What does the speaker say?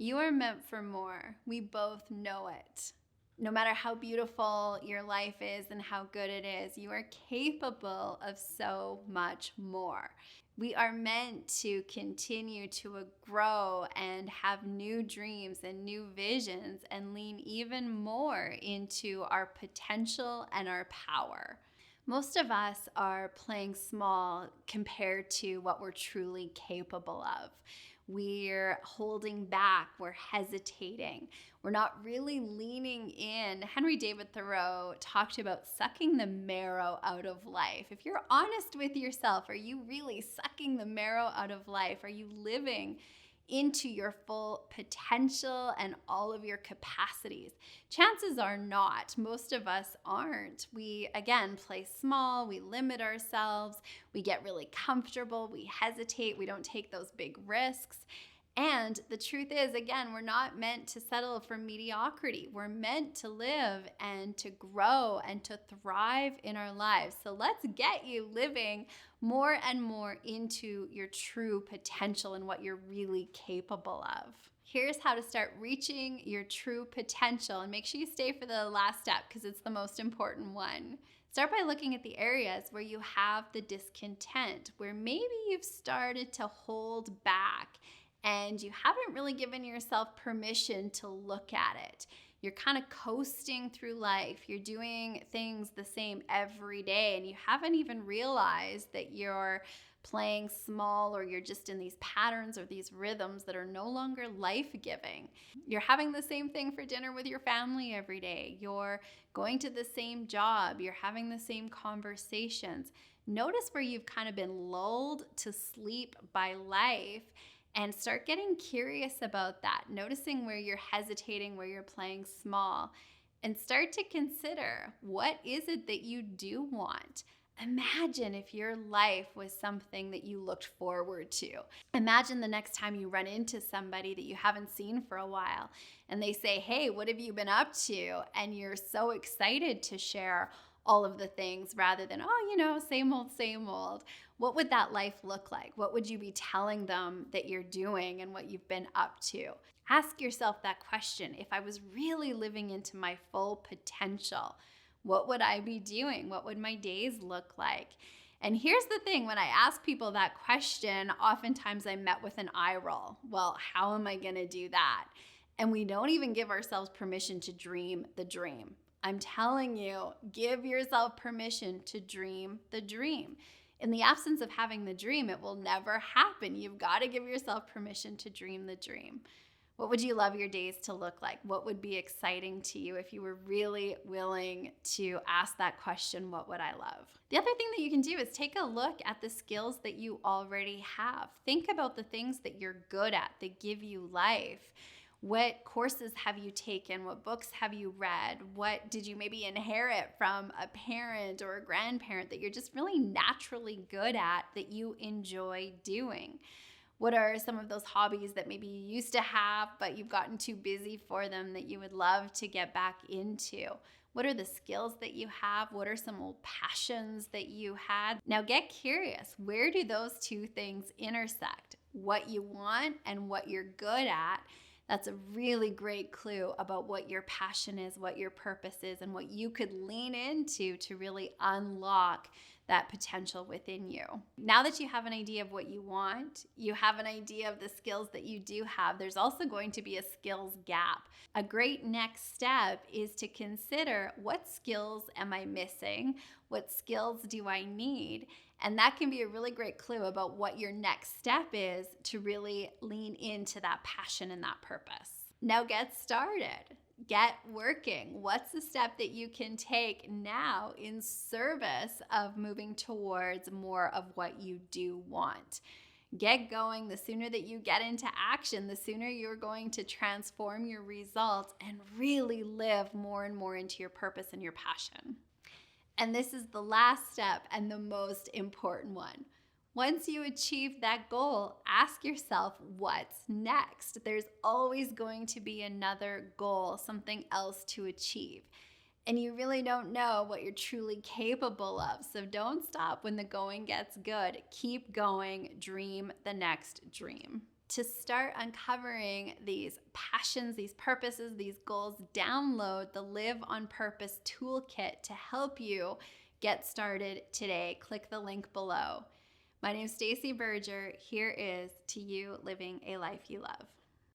You are meant for more. We both know it. No matter how beautiful your life is and how good it is, you are capable of so much more. We are meant to continue to grow and have new dreams and new visions and lean even more into our potential and our power. Most of us are playing small compared to what we're truly capable of. We're holding back, we're hesitating, we're not really leaning in. Henry David Thoreau talked about sucking the marrow out of life. If you're honest with yourself, are you really sucking the marrow out of life? Are you living into your full potential and all of your capacities? Chances are not. Most of us aren't. We, again, play small, we limit ourselves, we get really comfortable, we hesitate, we don't take those big risks. And the truth is, again, we're not meant to settle for mediocrity. We're meant to live and to grow and to thrive in our lives. So let's get you living more and more into your true potential and what you're really capable of. Here's how to start reaching your true potential, and make sure you stay for the last step because it's the most important one. Start by looking at the areas where you have the discontent, where maybe you've started to hold back and you haven't really given yourself permission to look at it. You're kind of coasting through life. You're doing things the same every day, and you haven't even realized that you're playing small, or you're just in these patterns or these rhythms that are no longer life-giving. You're having the same thing for dinner with your family every day. You're going to the same job. You're having the same conversations. Notice where you've kind of been lulled to sleep by life, and start getting curious about that, noticing where you're hesitating, where you're playing small, and start to consider, what is it that you do want? Imagine if your life was something that you looked forward to. Imagine the next time you run into somebody that you haven't seen for a while and they say, hey, what have you been up to? And you're so excited to share all of the things rather than, same old, same old. What would that life look like? What would you be telling them that you're doing and what you've been up to? Ask yourself that question. If I was really living into my full potential, what would I be doing? What would my days look like? And here's the thing, when I ask people that question, oftentimes I'm met with an eye roll. Well, how am I gonna do that? And we don't even give ourselves permission to dream the dream. I'm telling you, give yourself permission to dream the dream. In the absence of having the dream, it will never happen. You've got to give yourself permission to dream the dream. What would you love your days to look like? What would be exciting to you if you were really willing to ask that question, what would I love? The other thing that you can do is take a look at the skills that you already have. Think about the things that you're good at that give you life. What courses have you taken? What books have you read? What did you maybe inherit from a parent or a grandparent that you're just really naturally good at that you enjoy doing? What are some of those hobbies that maybe you used to have, but you've gotten too busy for them that you would love to get back into? What are the skills that you have? What are some old passions that you had? Now get curious. Where do those two things intersect? What you want and what you're good at. That's a really great clue about what your passion is, what your purpose is, and what you could lean into to really unlock that potential within you. Now that you have an idea of what you want, you have an idea of the skills that you do have, there's also going to be a skills gap. A great next step is to consider, what skills am I missing? What skills do I need? And that can be a really great clue about what your next step is to really lean into that passion and that purpose. Now get started. Get working. What's the step that you can take now in service of moving towards more of what you do want? Get going. The sooner that you get into action, the sooner you're going to transform your results and really live more and more into your purpose and your passion. And this is the last step and the most important one. Once you achieve that goal, ask yourself, what's next? There's always going to be another goal, something else to achieve. And you really don't know what you're truly capable of. So don't stop when the going gets good. Keep going. Dream the next dream. To start uncovering these passions, these purposes, these goals, download the Live on Purpose toolkit to help you get started today. Click the link below. My name is Stacey Berger. Here is to you living a life you love.